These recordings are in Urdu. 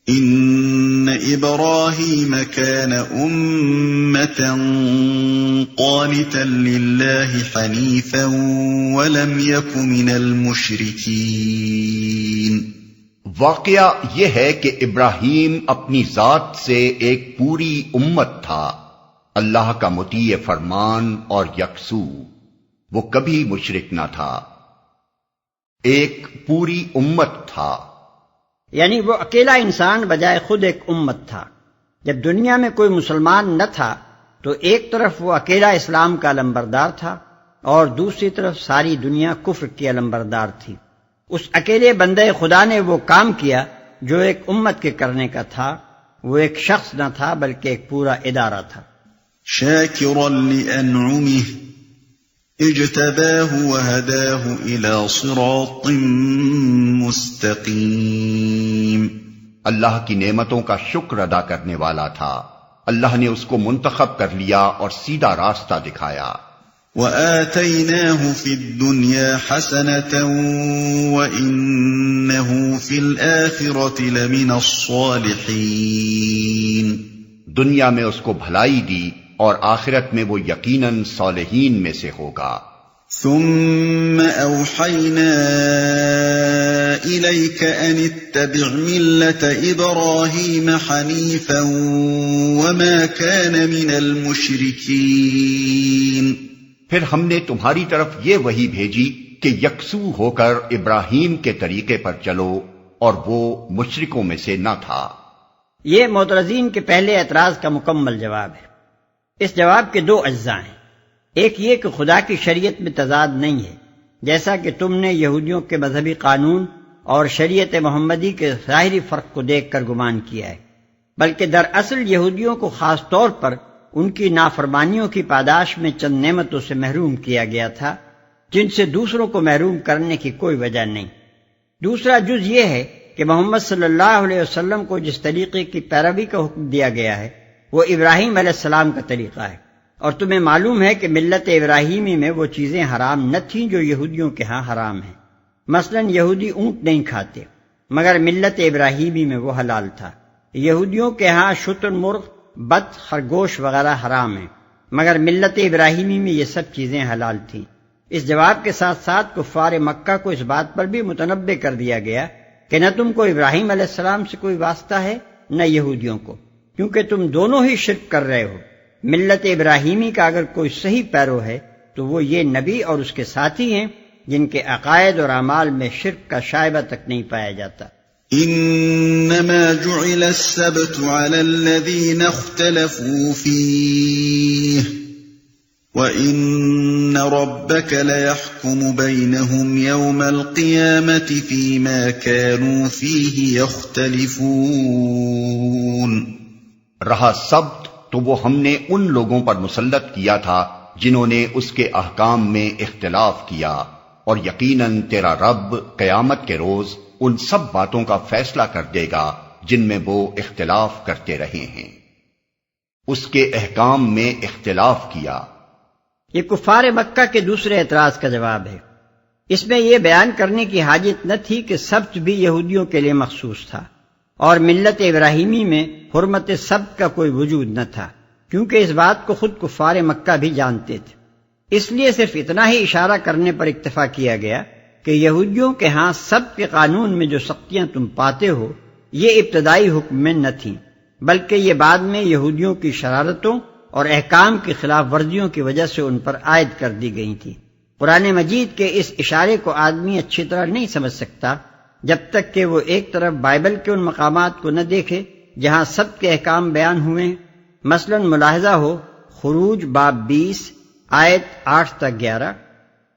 ان ابراہیم کان امة قانتا للہ حنیفا ولم یک من المشرکین۔ واقعہ یہ ہے کہ ابراہیم اپنی ذات سے ایک پوری امت تھا، اللہ کا مطیع فرمان اور یکسو، وہ کبھی مشرک نہ تھا۔ ایک پوری امت تھا یعنی وہ اکیلا انسان بجائے خود ایک امت تھا۔ جب دنیا میں کوئی مسلمان نہ تھا تو ایک طرف وہ اکیلا اسلام کا علمبردار تھا اور دوسری طرف ساری دنیا کفر کی علمبردار تھی۔ اس اکیلے بندے خدا نے وہ کام کیا جو ایک امت کے کرنے کا تھا، وہ ایک شخص نہ تھا بلکہ ایک پورا ادارہ تھا۔ شاکرا لانعمہ اجتباہ وہداہ الی صراط مستقیم۔ اللہ کی نعمتوں کا شکر ادا کرنے والا تھا، اللہ نے اس کو منتخب کر لیا اور سیدھا راستہ دکھایا۔ وَآتَيْنَاهُ فِي الدُّنْيَا حَسَنَةً وَإِنَّهُ فِي الْآخِرَةِ لَمِنَ الصَّالِحِينَ۔ دنیا میں اس کو بھلائی دی اور آخرت میں وہ یقیناً صالحین میں سے ہوگا۔ ثُمَّ أَوْحَيْنَا إِلَيْكَ أَنِ اتَّبِعْ مِلَّةَ إِبْرَاهِيمَ حَنِيفًا وَمَا كَانَ مِنَ الْمُشْرِكِينَ۔ پھر ہم نے تمہاری طرف یہ وحی بھیجی کہ یکسو ہو کر ابراہیم کے طریقے پر چلو، اور وہ مشرکوں میں سے نہ تھا۔ یہ معترضین کے پہلے اعتراض کا مکمل جواب ہے۔ اس جواب کے دو اجزاء ہیں۔ ایک یہ کہ خدا کی شریعت میں تضاد نہیں ہے، جیسا کہ تم نے یہودیوں کے مذہبی قانون اور شریعت محمدی کے ظاہری فرق کو دیکھ کر گمان کیا ہے، بلکہ دراصل یہودیوں کو خاص طور پر ان کی نافرمانیوں کی پاداش میں چند نعمتوں سے محروم کیا گیا تھا جن سے دوسروں کو محروم کرنے کی کوئی وجہ نہیں۔ دوسرا جز یہ ہے کہ محمد صلی اللہ علیہ وسلم کو جس طریقے کی پیروی کا حکم دیا گیا ہے وہ ابراہیم علیہ السلام کا طریقہ ہے، اور تمہیں معلوم ہے کہ ملت ابراہیمی میں وہ چیزیں حرام نہ تھیں جو یہودیوں کے ہاں حرام ہیں۔ مثلا یہودی اونٹ نہیں کھاتے، مگر ملت ابراہیمی میں وہ حلال تھا۔ یہودیوں کے ہاں شتر مرغ، بط، خرگوش وغیرہ حرام ہیں، مگر ملت ابراہیمی میں یہ سب چیزیں حلال تھیں۔ اس جواب کے ساتھ ساتھ کفار مکہ کو اس بات پر بھی متنبہ کر دیا گیا کہ نہ تم کو ابراہیم علیہ السلام سے کوئی واسطہ ہے نہ یہودیوں کو، کیونکہ تم دونوں ہی شرک کر رہے ہو۔ ملت ابراہیمی کا اگر کوئی صحیح پیرو ہے تو وہ یہ نبی اور اس کے ساتھی ہیں جن کے عقائد اور اعمال میں شرک کا شائبہ تک نہیں پایا جاتا۔ انما جعل السبت على الذين اختلفوا فيه وان ربك ليحكم بينهم يوم القيامة فيما كانوا فيه يختلفون۔ رہا سبت تو وہ ہم نے ان لوگوں پر مسلط کیا تھا جنہوں نے اس کے احکام میں اختلاف کیا، اور یقیناً تیرا رب قیامت کے روز ان سب باتوں کا فیصلہ کر دے گا جن میں وہ اختلاف کرتے رہے ہیں۔ اس کے احکام میں اختلاف کیا۔ یہ کفار مکہ کے دوسرے اعتراض کا جواب ہے۔ اس میں یہ بیان کرنے کی حاجت نہ تھی کہ سبت بھی یہودیوں کے لیے مخصوص تھا اور ملت ابراہیمی میں حرمت سبت کا کوئی وجود نہ تھا، کیونکہ اس بات کو خود کفار مکہ بھی جانتے تھے۔ اس لیے صرف اتنا ہی اشارہ کرنے پر اکتفا کیا گیا کہ یہودیوں کے ہاں سبت کے قانون میں جو سختیاں تم پاتے ہو یہ ابتدائی حکم میں نہ تھیں، بلکہ یہ بعد میں یہودیوں کی شرارتوں اور احکام کی خلاف ورزیوں کی وجہ سے ان پر عائد کر دی گئی تھی۔ قرآن مجید کے اس اشارے کو آدمی اچھی طرح نہیں سمجھ سکتا جب تک کہ وہ ایک طرف بائبل کے ان مقامات کو نہ دیکھے جہاں سب کے احکام بیان ہوئے ہیں۔ مثلا ملاحظہ ہو خروج باب 20 آیت 8 تک 11،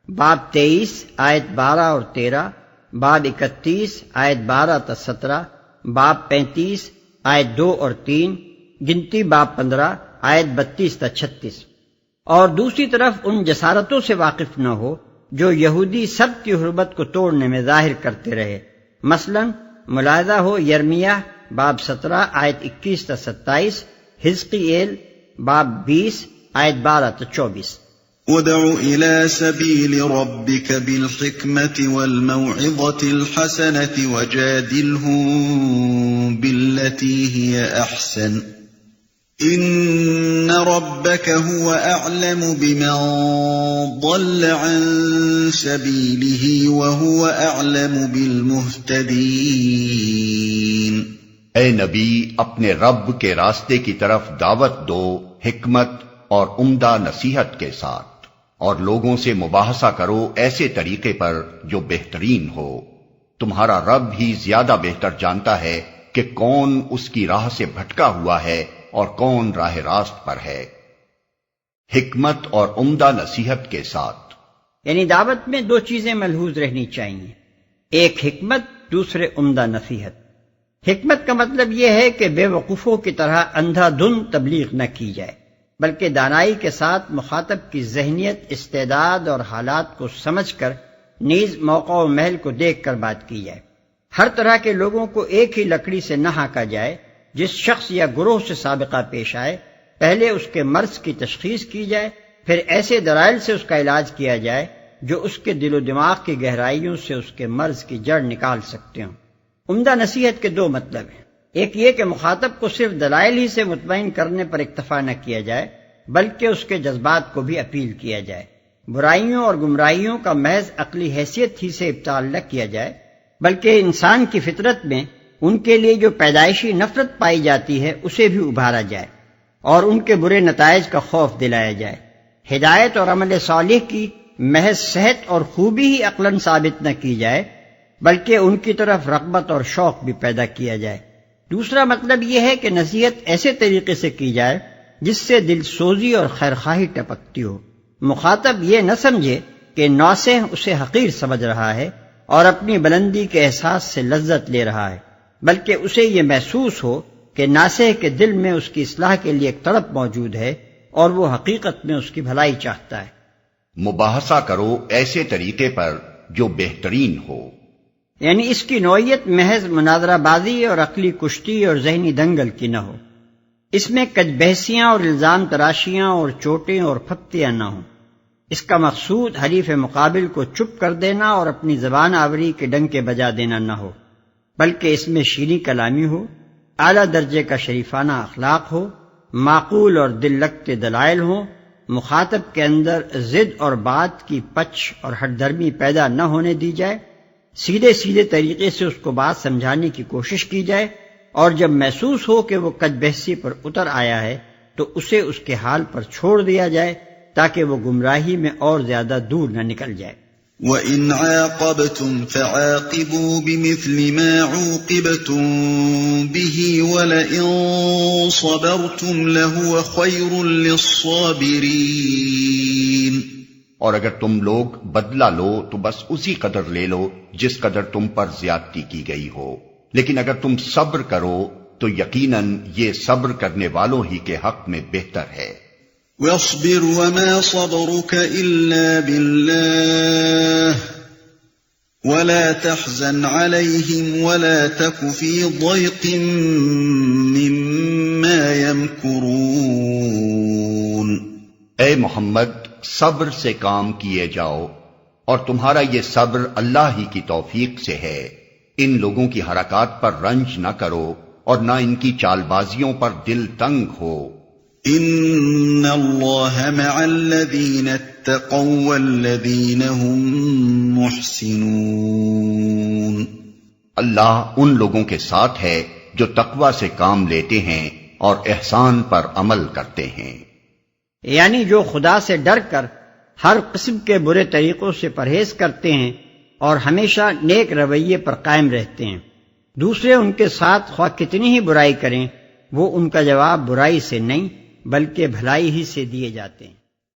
باب 23 آیت 12 اور 13، باب 31 آیت 12 تا 17، باب 35 آیت 2 اور 3، گنتی باب 15 آیت 32 تا 36۔ اور دوسری طرف ان جسارتوں سے واقف نہ ہو جو یہودی سب کی حرمت کو توڑنے میں ظاہر کرتے رہے۔ مثلا ملاحظہ ہو یرمیہ باب 17 آیت 21 تا 27، حزقییل باب 20 آیت 12 تا 24۔ ادع الى سبیل ربک بالحکمة والموعظة الحسنة وجادلهم بالتي بالتي هي أحسن إن ربك هو أعلم بمن ضل عن سبيله وهو أعلم بالمهتدين۔ اے نبی، اپنے رب کے راستے کی طرف دعوت دو حکمت اور عمدہ نصیحت کے ساتھ، اور لوگوں سے مباحثہ کرو ایسے طریقے پر جو بہترین ہو۔ تمہارا رب ہی زیادہ بہتر جانتا ہے کہ کون اس کی راہ سے بھٹکا ہوا ہے اور کون راہ راست پر ہے۔ حکمت اور عمدہ نصیحت کے ساتھ، یعنی دعوت میں دو چیزیں ملحوظ رہنی چاہیے، ایک حکمت، دوسرے عمدہ نصیحت۔ حکمت کا مطلب یہ ہے کہ بے وقوفوں کی طرح اندھا دھند تبلیغ نہ کی جائے، بلکہ دانائی کے ساتھ مخاطب کی ذہنیت، استعداد اور حالات کو سمجھ کر نیز موقع و محل کو دیکھ کر بات کی جائے۔ ہر طرح کے لوگوں کو ایک ہی لکڑی سے نہ ہانکا جائے۔ جس شخص یا گروہ سے سابقہ پیش آئے، پہلے اس کے مرض کی تشخیص کی جائے، پھر ایسے دلائل سے اس کا علاج کیا جائے جو اس کے دل و دماغ کی گہرائیوں سے اس کے مرض کی جڑ نکال سکتے ہوں۔ عمدہ نصیحت کے دو مطلب ہیں، ایک یہ کہ مخاطب کو صرف دلائل ہی سے مطمئن کرنے پر اکتفا نہ کیا جائے، بلکہ اس کے جذبات کو بھی اپیل کیا جائے۔ برائیوں اور گمراہیوں کا محض عقلی حیثیت ہی سے ابطال نہ کیا جائے، بلکہ انسان کی فطرت میں ان کے لیے جو پیدائشی نفرت پائی جاتی ہے اسے بھی ابھارا جائے اور ان کے برے نتائج کا خوف دلایا جائے۔ ہدایت اور عمل صالح کی محض صحت اور خوبی ہی عقلاً ثابت نہ کی جائے، بلکہ ان کی طرف رغبت اور شوق بھی پیدا کیا جائے۔ دوسرا مطلب یہ ہے کہ نصیحت ایسے طریقے سے کی جائے جس سے دل سوزی اور خیرخواہی ٹپکتی ہو۔ مخاطب یہ نہ سمجھے کہ ناصح اسے حقیر سمجھ رہا ہے اور اپنی بلندی کے احساس سے لذت لے رہا ہے، بلکہ اسے یہ محسوس ہو کہ ناصح کے دل میں اس کی اصلاح کے لیے ایک تڑپ موجود ہے اور وہ حقیقت میں اس کی بھلائی چاہتا ہے۔ مباحثہ کرو ایسے طریقے پر جو بہترین ہو، یعنی اس کی نوعیت محض مناظرہ بازی اور عقلی کشتی اور ذہنی دنگل کی نہ ہو، اس میں کج بحثیاں اور الزام تراشیاں اور چوٹیں اور پھپتیاں نہ ہوں۔ اس کا مقصود حریف مقابل کو چپ کر دینا اور اپنی زبان آوری کے ڈنکے بجا دینا نہ ہو، بلکہ اس میں شیریں کلامی ہو، اعلیٰ درجے کا شریفانہ اخلاق ہو، معقول اور دل لگتے دلائل ہوں، مخاطب کے اندر ضد اور بات کی پچ اور ہٹ درمی پیدا نہ ہونے دی جائے، سیدھے سیدھے طریقے سے اس کو بات سمجھانے کی کوشش کی جائے، اور جب محسوس ہو کہ وہ کج بحثی پر اتر آیا ہے تو اسے اس کے حال پر چھوڑ دیا جائے تاکہ وہ گمراہی میں اور زیادہ دور نہ نکل جائے۔ وَإِنْ عَاقَبْتُمْ فَعَاقِبُوا بِمِثْلِ مَا عُوقِبْتُمْ بِهِ وَلَئِنْ صَبَرْتُمْ لَهُوَ خَيْرٌ لِلصَّابِرِينَ۔ اور اگر تم لوگ بدلہ لو تو بس اسی قدر لے لو جس قدر تم پر زیادتی کی گئی ہو، لیکن اگر تم صبر کرو تو یقیناً یہ صبر کرنے والوں ہی کے حق میں بہتر ہے۔ وَاصْبِرْ وَمَا صَبْرُكَ إِلَّا بِاللَّهِ وَلَا تَحْزَنْ عَلَيْهِمْ وَلَا تَكُ فِي ضَيْقٍ مِّمَّا يَمْكُرُونَ۔ اے محمد، صبر سے کام کیے جاؤ، اور تمہارا یہ صبر اللہ ہی کی توفیق سے ہے۔ ان لوگوں کی حرکات پر رنج نہ کرو اور نہ ان کی چال بازیوں پر دل تنگ ہو۔ ان اللہ مع الذین اتقوا والذین هم محسنون۔ اللہ ان لوگوں کے ساتھ ہے جو تقوی سے کام لیتے ہیں اور احسان پر عمل کرتے ہیں، یعنی جو خدا سے ڈر کر ہر قسم کے برے طریقوں سے پرہیز کرتے ہیں اور ہمیشہ نیک رویے پر قائم رہتے ہیں۔ دوسرے ان کے ساتھ خواہ کتنی ہی برائی کریں، وہ ان کا جواب برائی سے نہیں بلکہ بھلائی ہی سے دیے جاتے ہیں۔